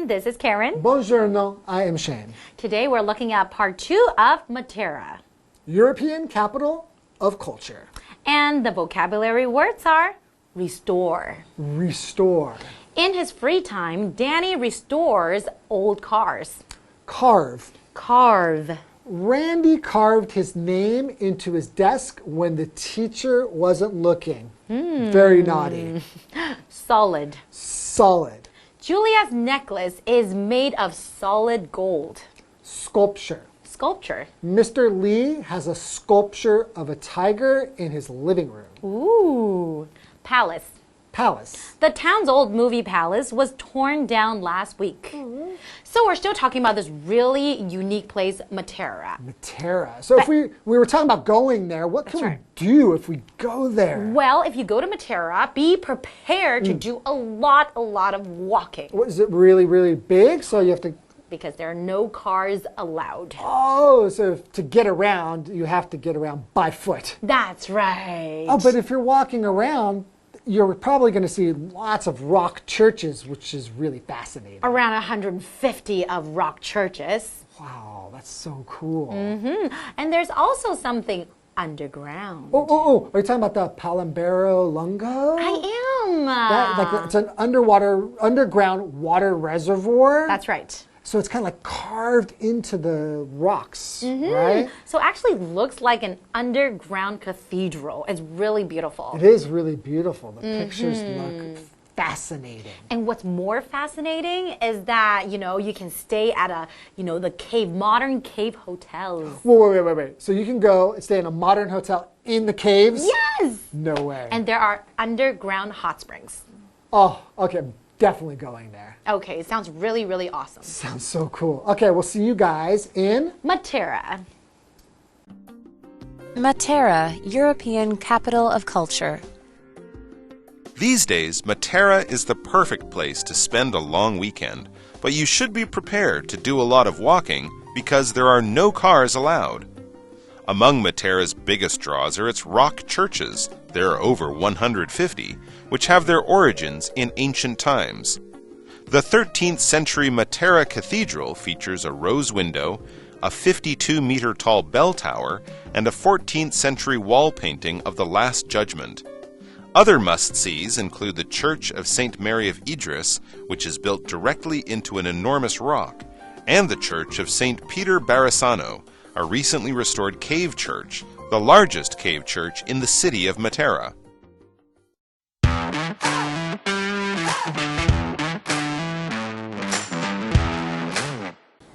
everyone, this is Karen. Buongiorno, I am Shane. Today we're looking at part 2 of Matera. European capital of culture. And the vocabulary words are restore. Restore. In his free time, Danny restores old cars. Carve. Carve. Randy carved his name into his desk when the teacher wasn't looking. Very naughty. Solid. Solid. Julia's necklace is made of solid gold. Sculpture. Sculpture. Mr. Lee has a sculpture of a tiger in his living room. Ooh. Palace. Palace. The town's old movie palace was torn down last week. So we're still talking about this really unique place, Matera. Matera. So if we were talking about going there, what can we do if we go there? Well, if you go to Matera, be prepared to do a lot of walking. What, is it really, really big? So you have to... Because there are no cars allowed. Oh, so to get around, you have to get around by foot. That's right. Oh, but if you're walking around, you're probably going to see lots of rock churches, which is really fascinating. Around 150 of rock churches. Wow, that's so cool. And there's also something underground. Oh, are you talking about the Palambero Lungo? I am. It's an underground water reservoir. That's right. So it's kind of like carved into the rocks, right? So it actually looks like an underground cathedral. It's really beautiful. It is really beautiful. The pictures look fascinating. And what's more fascinating is that, you can stay at the modern cave hotels. Wait. So you can go and stay in a modern hotel in the caves? Yes! No way. And there are underground hot springs. Oh, okay. Definitely going there. Okay, it sounds really, really awesome. Sounds so cool. Okay, we'll see you guys in Matera. Matera, European capital of culture. These days, Matera is the perfect place to spend a long weekend, but you should be prepared to do a lot of walking because there are no cars allowed. Among Matera's biggest draws are its rock churches. There are over 150, which have their origins in ancient times. The 13th century Matera Cathedral features a rose window, a 52-meter-tall bell tower, and a 14th century wall painting of the Last Judgment. Other must-sees include the Church of St. Mary of Idris, which is built directly into an enormous rock, and the Church of St. Peter Barisano, a recently restored cave church, the largest cave church in the city of Matera.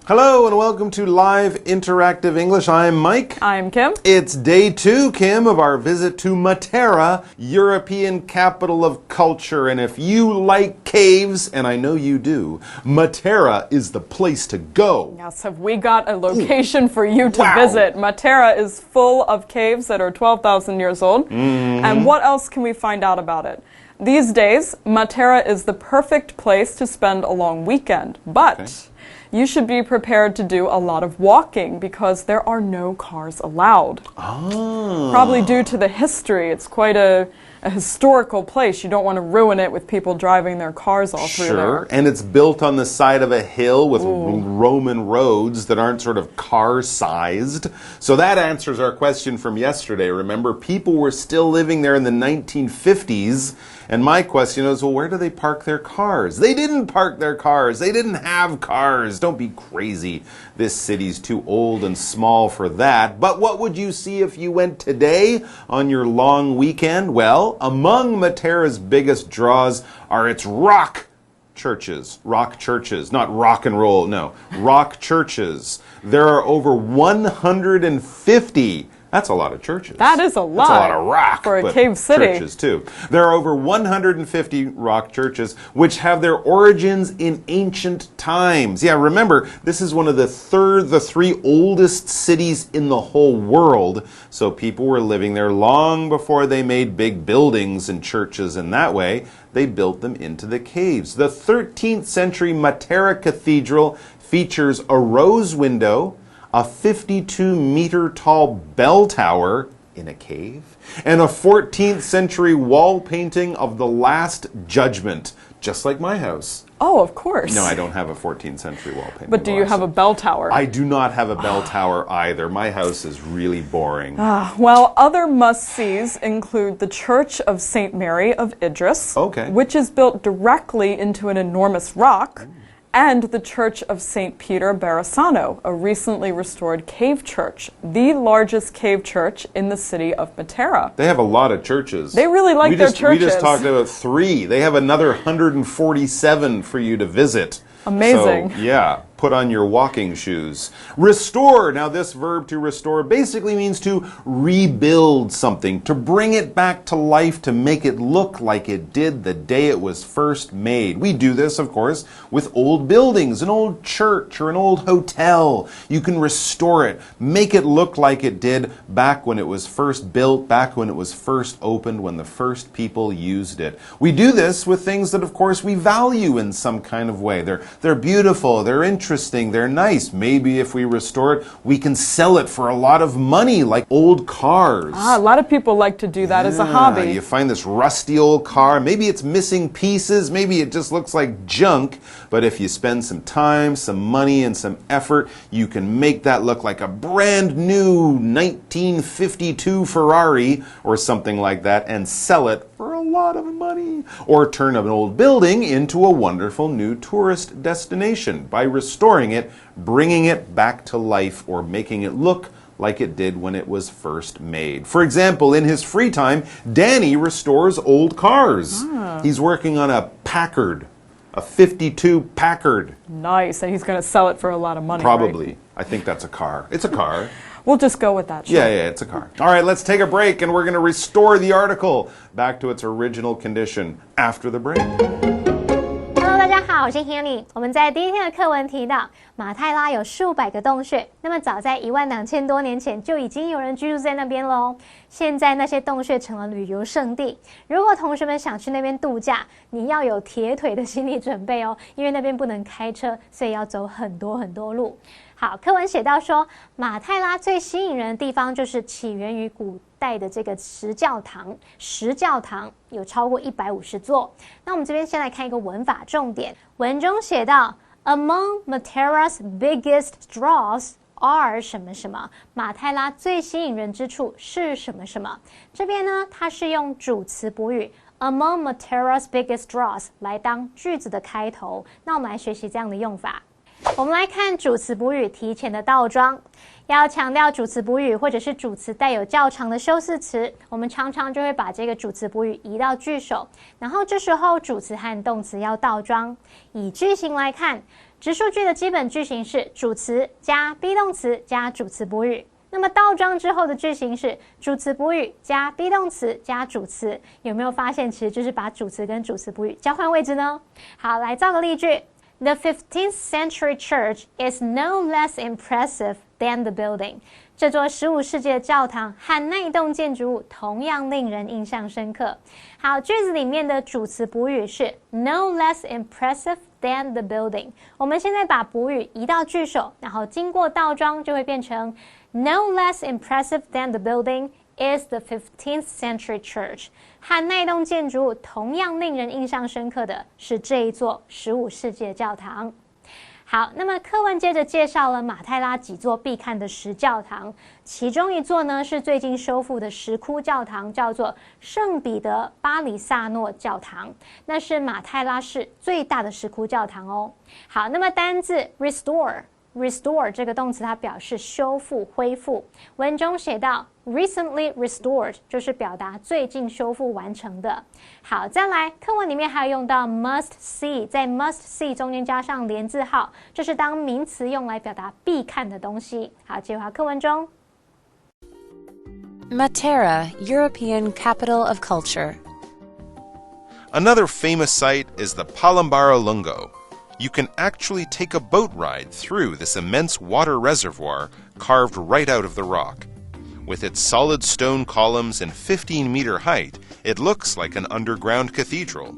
Hello and welcome to Live Interactive English. I'm Mike. I'm Kim. It's day 2, Kim, of our visit to Matera, European capital of culture. And if you like caves, and I know you do, Matera is the place to go. Yes, have we got a location for you to visit. Matera is full of caves that are 12,000 years old. And what else can we find out about it? These days, Matera is the perfect place to spend a long weekend, but you should be prepared to do a lot of walking because there are no cars allowed. Probably due to the history. It's quite a historical place. You don't want to ruin it with people driving their cars all through there. And it's built on the side of a hill with Roman roads that aren't sort of car-sized. So that answers our question from yesterday. Remember, people were still living there in the 1950s. And my question is, well, where do they park their cars? They didn't park their cars. They didn't have cars. Don't be crazy. This city's too old and small for that. But what would you see if you went today on your long weekend? Well, among Matera's biggest draws are its rock churches. Rock churches. Not rock and roll, no. Rock churches. There are over 150. That's a lot of churches. That is a lot. That's a lot of rock for a cave city. Churches too. There are over 150 rock churches which have their origins in ancient times. Yeah, remember, this is one of the 3 oldest cities in the whole world. So people were living there long before they made big buildings and churches in that way. They built them into the caves. The 13th century Matera Cathedral features a rose window, a 52-meter-tall bell tower in a cave, and a 14th century wall painting of the Last Judgment. just like my house. Oh, of course. No, I don't have a 14th century wall painting. But do you have a bell tower? I do not have a bell tower either. My house is really boring. Well, other must-sees include the Church of St. Mary of Idris, which is built directly into an enormous rock, and the Church of St. Peter Barasano, a recently restored cave church, the largest cave church in the city of Matera. They have a lot of churches. They really like their churches. We just talked about 3. They have another 147 for you to visit. Amazing. So, yeah, put on your walking shoes. Restore. Now, this verb to restore basically means to rebuild something, to bring it back to life, to make it look like it did the day it was first made. We do this, of course, with old buildings, an old church or an old hotel. You can restore it, make it look like it did back when it was first built, back when it was first opened, when the first people used it. We do this with things that, of course, we value in some kind of way. They're beautiful, they're interesting, they're nice. Maybe if we restore it, we can sell it for a lot of money, like old cars. A lot of people like to do that as a hobby. You find this rusty old car, maybe it's missing pieces, maybe it just looks like junk, but if you spend some time, some money, and some effort, you can make that look like a brand new 1952 Ferrari or something like that and sell it for a lot of money. Or turn an old building into a wonderful new tourist destination by restoring it, bringing it back to life, or making it look like it did when it was first made. For example, in his free time, Danny restores old cars. He's working on a Packard, a 52 Packard. Nice, and he's going to sell it for a lot of money. Probably. Right? I think that's a car. It's a car. We'll just go with that. Sure. Yeah, it's a car. All right, let's take a break, and we're going to restore the article back to its original condition after the break. Hello， 大家好，我是 Hanny。我们在第一天的课文提到，马泰拉有数百个洞穴，那么早在12000多年前就已经有人居住在那边喽。现在那些洞穴成了旅游胜地。如果同学们想去那边度假，你要有铁腿的心理准备哦，因为那边不能开车，所以要走很多很多路。好，课文写到说，马泰拉最吸引人的地方就是起源于古代的这个石教堂。石教堂有超过150座。那我们这边先来看一个文法重点，文中写到 Among Matera's biggest draws are 什么什么，马泰拉最吸引人之处是什么什么。这边呢，它是用主词补语 Among Matera's biggest draws 来当句子的开头。那我们来学习这样的用法。我们来看主词补语提前的倒装，要强调主词补语或者是主词带有较长的修饰词，我们常常就会把这个主词补语移到句首，然后这时候主词和动词要倒装。以句型来看，直述句的基本句型是主词加 be 动词加主词补语，那么倒装之后的句型是主词补语加 be 动词加主词。有没有发现其实就是把主词跟主词补语交换位置呢？好，来造个例句。The 15th century church is no less impressive than the building. 这座15世纪的教堂和那一栋建筑物同样令人印象深刻。好，句子里面的主词补语是 no less impressive than the building. 我们现在把补语移到句首，然后经过倒装就会变成 no less impressive than the building is the 15th century church. 和那栋建筑物同样令人印象深刻的是这一座15世纪的教堂。好，那么课文接着介绍了马泰拉几座必看的石教堂，其中一座呢是最近修复的石窟教堂，叫做圣彼得巴里萨诺教堂，那是马泰拉市最大的石窟教堂哦。好，那么单字 restore 这个动词它表示修复恢复，文中写到 recently restored 就是表达最近修复完成的。好，再来课文里面还有用到 must see， 在 must see 中间加上连字号，这是当名词用来表达必看的东西。好，接回到课文中。Matera, European capital of culture. Another famous site is the Palambara Lungo. You can actually take a boat ride through this immense water reservoir carved right out of the rock. With its solid stone columns and 15-meter height, it looks like an underground cathedral.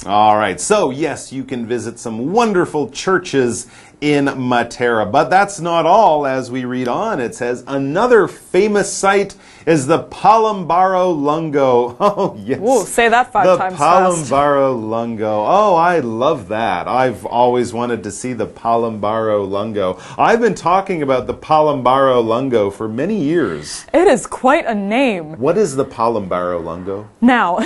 All right, so yes, you can visit some wonderful churches in Matera, but that's not all. As we read on, it says another famous site is the Palambaro Lungo. Oh, yes. Ooh, say that 5 times fast. The Palambaro Lungo. Oh, I love that. I've always wanted to see the Palambaro Lungo. I've been talking about the Palambaro Lungo for many years. It is quite a name. What is the Palambaro Lungo? Now,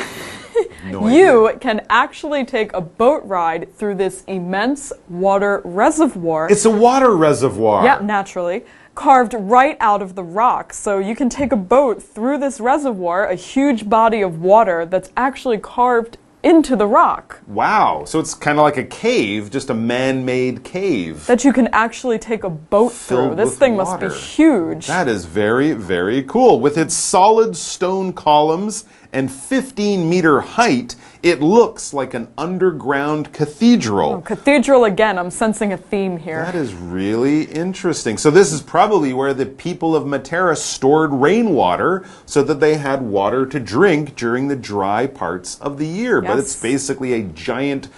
No you idea. can actually take a boat ride through this immense water reservoir. It's a water reservoir. Yeah, naturally. Carved right out of the rock. So you can take a boat through this reservoir, a huge body of water that's actually carved into the rock. Wow. So it's kind of like a cave, just a man-made cave. That you can actually take a boat through. Filled This with thing water. must be huge. That is very, very cool. With its solid stone columns and 15-meter height, it looks like an underground cathedral. Oh, cathedral again. I'm sensing a theme here. That is really interesting. So this is probably where the people of Matera stored rainwater so that they had water to drink during the dry parts of the year. But it's Yes. basically a giant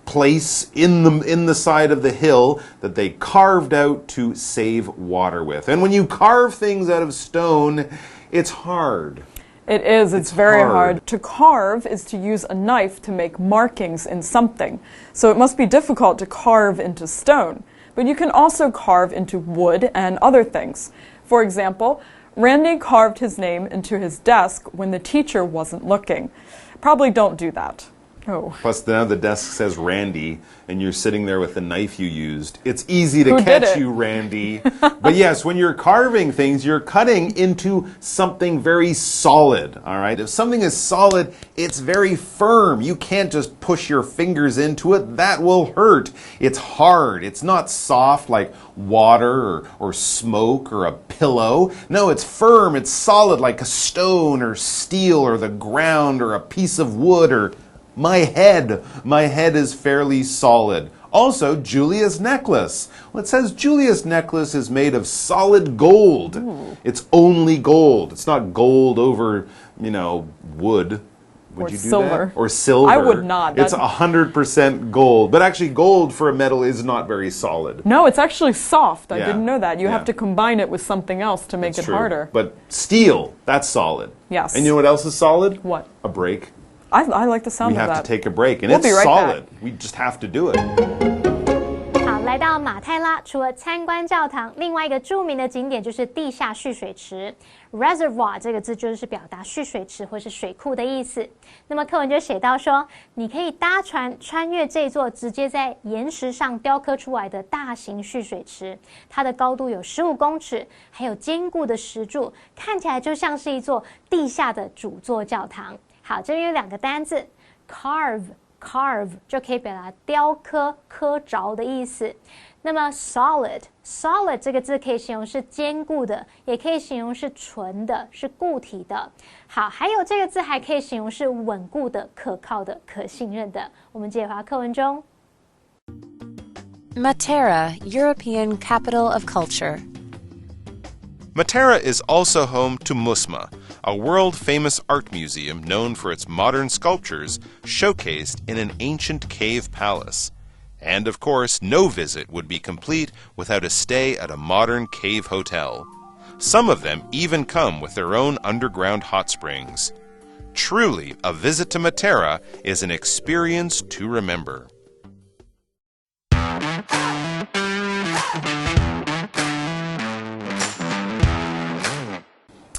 place in the side of the hill that they carved out to save water with. And when you carve things out of stone, it's hard. It is. It's very hard. hard. To carve is to use a knife to make markings in something. So it must be difficult to carve into stone. But you can also carve into wood and other things. For example, Randy carved his name into his desk when the teacher wasn't looking. Probably don't do that. Oh. Plus, now the desk says Randy, and you're sitting there with the knife you used. It's easy to Who did catch it? you, Randy. But yes, when you're carving things, you're cutting into something very solid, all right? If something is solid, it's very firm. You can't just push your fingers into it. That will hurt. It's hard. It's not soft like water or smoke or a pillow. No, it's firm. It's solid like a stone or steel or the ground or a piece of wood or my head. My head is fairly solid. Also, Julia's necklace. Well, it says Julia's necklace is made of solid gold. Ooh. It's only gold. It's not gold over, wood. Would Or you do silver. that? Or silver. I would not. It's 100% gold. But actually, gold for a metal is not very solid. No, it's actually soft. I Yeah. didn't know that. You Yeah. have to combine it with something else to make That's it true. harder. But steel, that's solid. Yes. And you know what else is solid? What? A break. I like the sound We of have that. to take a break, and We'll it's be right solid. back. We just have to do it. 好，来到马泰拉，除了参观教堂，另外一个著名的景点就是地下蓄水池。Reservoir 这个字就是表达蓄水池或是水库的意思。那么课文就写到说，你可以搭船穿越这座直接在岩石上雕刻出来的大型蓄水池，它的高度有15公尺，还有坚固的石柱，看起来就像是一座地下的主座教堂。好，这边有2个单字 ，carve 就可以表达雕刻、刻凿的意思。那么 solid 这个字可以形容是坚固的，也可以形容是纯的，是固体的。好，还有这个字还可以形容是稳固的、可靠的、可信任的。我们解华课文中 Matera, European capital of culture. Matera is also home to Musma, a world-famous art museum known for its modern sculptures showcased in an ancient cave palace. And of course, no visit would be complete without a stay at a modern cave hotel. Some of them even come with their own underground hot springs. Truly, a visit to Matera is an experience to remember.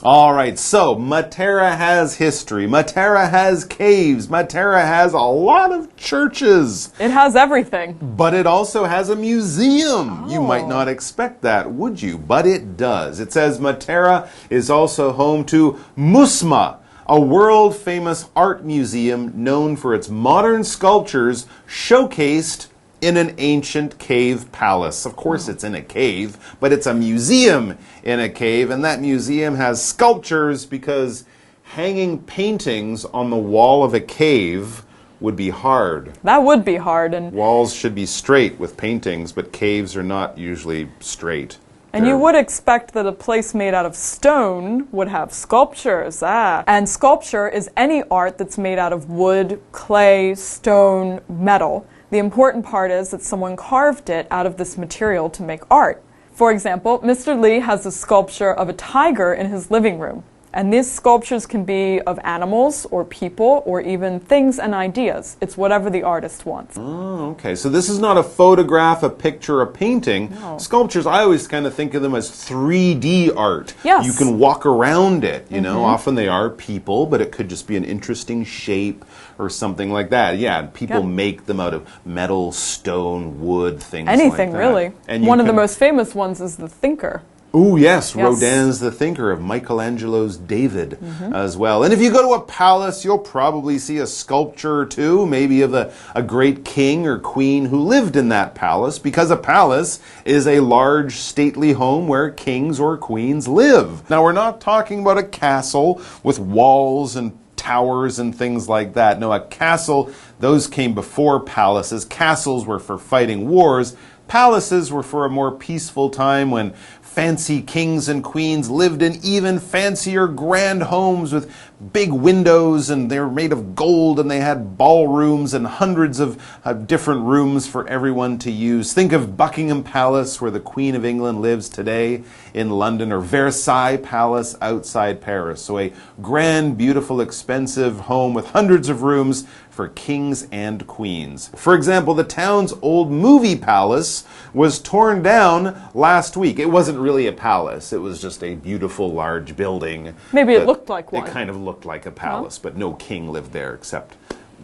All right, so Matera has history. Matera has caves. Matera has a lot of churches. It has everything. But it also has a museum. You might not expect that, would you? But it does. It says Matera is also home to Musma, a world-famous art museum known for its modern sculptures showcased in an ancient cave palace. Of course, it's in a cave, but it's a museum in a cave, and that museum has sculptures because hanging paintings on the wall of a cave would be hard. That would be hard. And Walls should be straight with paintings, but caves are not usually straight. And you would expect that a place made out of stone would have sculptures. And sculpture is any art that's made out of wood, clay, stone, metal. The important part is that someone carved it out of this material to make art. For example, Mr. Lee has a sculpture of a tiger in his living room. And these sculptures can be of animals or people or even things and ideas. It's whatever the artist wants. Oh, okay. So this is not a photograph, a picture, a painting. No. Sculptures, I always kind of think of them as 3D art. Yes. You can walk around it, you know. Often they are people, but it could just be an interesting shape or something like that. Yeah, people make them out of metal, stone, wood, things like that. Anything, really. And one of the most famous ones is the Thinker. Oh, yes, Rodin's The Thinker of Michelangelo's David as well. And if you go to a palace, you'll probably see a sculpture or two, maybe of a great king or queen who lived in that palace, because a palace is a large, stately home where kings or queens live. Now, we're not talking about a castle with walls and towers and things like that. No, a castle, those came before palaces. Castles were for fighting wars. Palaces were for a more peaceful time when fancy kings and queens lived in even fancier grand homes with big windows, and they were made of gold, and they had ballrooms and hundreds of different rooms for everyone to use. Think of Buckingham Palace, where the Queen of England lives today in London, or Versailles Palace outside Paris. So a grand, beautiful, expensive home with hundreds of rooms for kings and queens. For example, the town's old movie palace was torn down last week. It wasn't really a palace. It was just a beautiful, large building. Maybe it looked like one. It kind of looked like a palace, but no king lived there except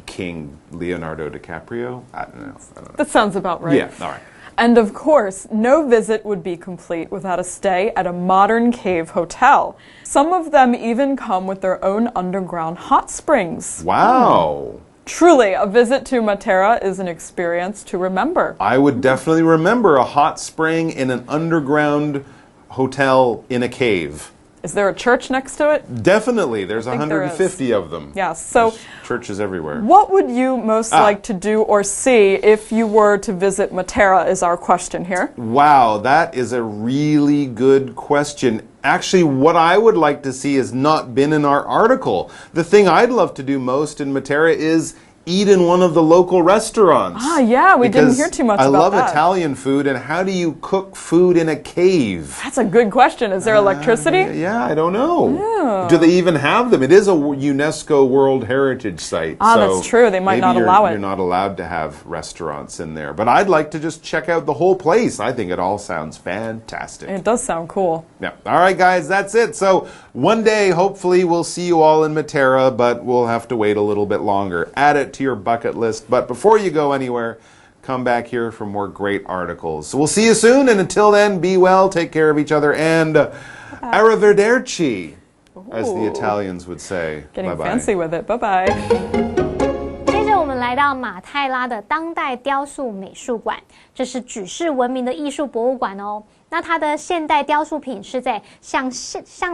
King Leonardo DiCaprio. I don't know. That sounds about right. Yeah, all right. And of course, no visit would be complete without a stay at a modern cave hotel. Some of them even come with their own underground hot springs. Wow. Truly, a visit to Matera is an experience to remember. I would definitely remember a hot spring in an underground hotel in a cave. Is there a church next to it? Definitely. There's I think 150 of them. Yes. So, there's churches everywhere. what would you most like to do or see if you were to visit Matera is our question here. Wow, that is a really good question. Actually, what I would like to see has not been in our article. The thing I'd love to do most in Matera is eat in one of the local restaurants. Ah, yeah, we didn't hear too much about that. I love Italian food, and how do you cook food in a cave? That's a good question. Is there electricity? Yeah, I don't know. Yeah. Do they even have them? It is a UNESCO World Heritage Site. Ah, so that's true. They might not allow it. You're not allowed to have restaurants in there. But I'd like to just check out the whole place. I think it all sounds fantastic. It does sound cool. Yeah. All right, guys, that's it. So one day, hopefully, we'll see you all in Matera, but we'll have to wait a little bit longer. Add it to your bucket list. But before you go anywhere, come back here for more great articles. So we'll see you soon, and until then, be well, take care of each other, and arrivederci, as the Italians would say. Getting Bye-bye. fancy with it. Bye-bye. 接着我们来到马泰拉的当代雕塑美术馆，这是举世闻名的艺术博物馆哦。那它的现代雕塑品是在像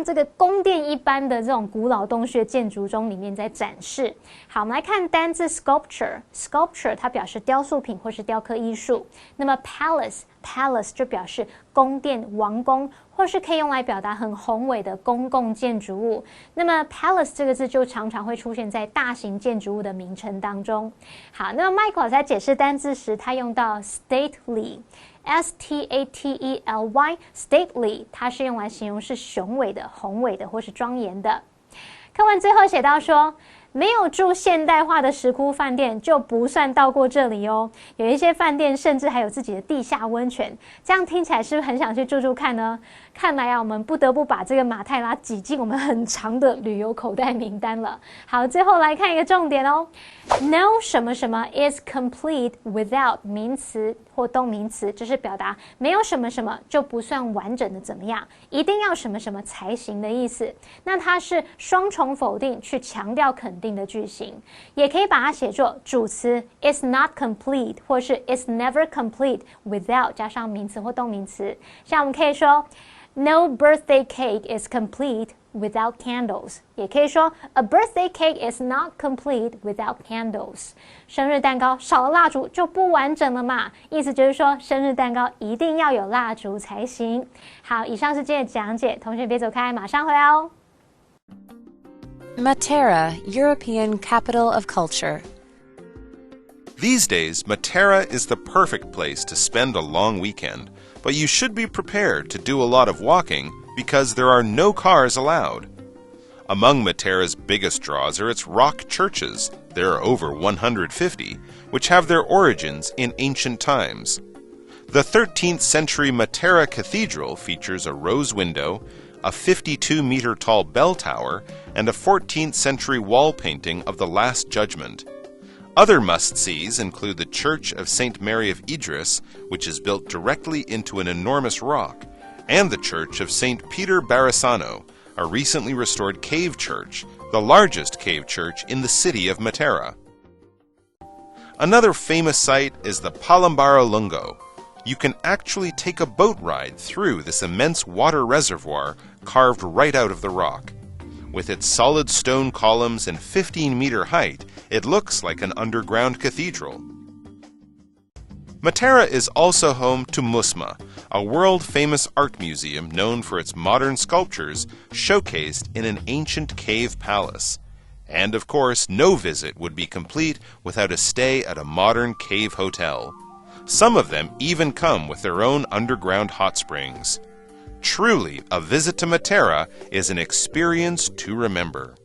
这个宫殿一般的这种古老洞穴建筑中里面在展示。好，我们来看单字 sculpture，sculpture 它表示雕塑品或是雕刻艺术。那么 palace 就表示宫殿、王宫，或是可以用来表达很宏伟的公共建筑物。那么 palace 这个字就常常会出现在大型建筑物的名称当中。好，那么 Michael 在解释单字时，他用到 stately。stately， 它是用来形容是雄伟的、宏伟的或是庄严的。课文最后写到说，没有住现代化的石窟饭店就不算到过这里哦。有一些饭店甚至还有自己的地下温泉，这样听起来是不是很想去住住看呢？看来啊，我们不得不把这个马泰拉挤进我们很长的旅游口袋名单了。好，最后来看一个重点哦。No 什么什么 is complete without 名词或动名词，这是表达没有什么什么就不算完整的怎么样，一定要什么什么才行的意思。那它是双重否定去强调肯定的句型，也可以把它写作主词 is not complete 或是 is never complete without 加上名词或动名词。像我们可以说 No birthday cake is complete without candles， 也可以说 A birthday cake is not complete without candles。生日蛋糕少了蜡烛就不完整了嘛，意思就是说生日蛋糕一定要有蜡烛才行。好，以上是今天的讲解，同学别走开，马上回来哦。Matera, European capital of culture. These days, Matera is the perfect place to spend a long weekend, but you should be prepared to do a lot of walking because there are no cars allowed. Among Matera's biggest draws are its rock churches. There are over 150, which have their origins in ancient times. The 13th century Matera Cathedral features a rose window, a 52-meter-tall bell tower, and a 14th century wall painting of the Last Judgment. Other must-sees include the Church of St. Mary of Idris, which is built directly into an enormous rock, and the Church of St. Peter Barisano, a recently restored cave church, the largest cave church in the city of Matera. Another famous site is the Palambara Lungo. You can actually take a boat ride through this immense water reservoir carved right out of the rock. With its solid stone columns and 15-meter height, it looks like an underground cathedral. Matera is also home to Musma, a world-famous art museum known for its modern sculptures showcased in an ancient cave palace. And of course, no visit would be complete without a stay at a modern cave hotel. Some of them even come with their own underground hot springs. Truly, a visit to Matera is an experience to remember.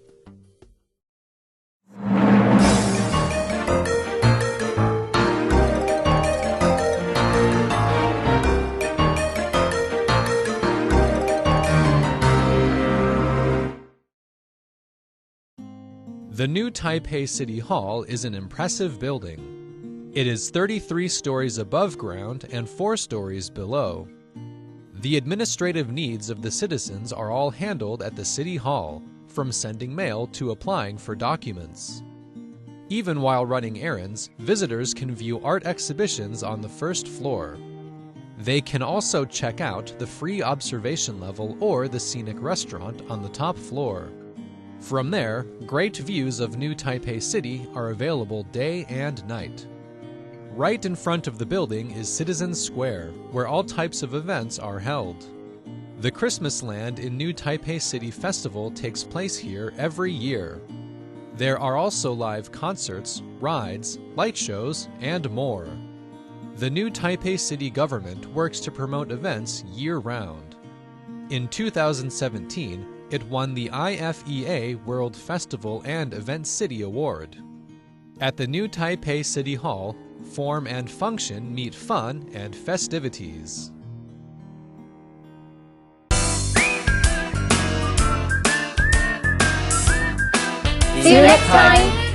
The new Taipei City Hall is an impressive building. It is 33 stories above ground and 4 stories below. The administrative needs of the citizens are all handled at the City Hall, from sending mail to applying for documents. Even while running errands, visitors can view art exhibitions on the first floor. They can also check out the free observation level or the scenic restaurant on the top floor. From there, great views of New Taipei City are available day and night. Right in front of the building is Citizens Square, where all types of events are held. The Christmas Land in New Taipei City Festival takes place here every year. There are also live concerts, rides, light shows, and more. The New Taipei City government works to promote events year-round. In 2017, it won the IFEA World Festival and Event City Award. At the New Taipei City Hall, form and function meet fun and festivities. See you next time!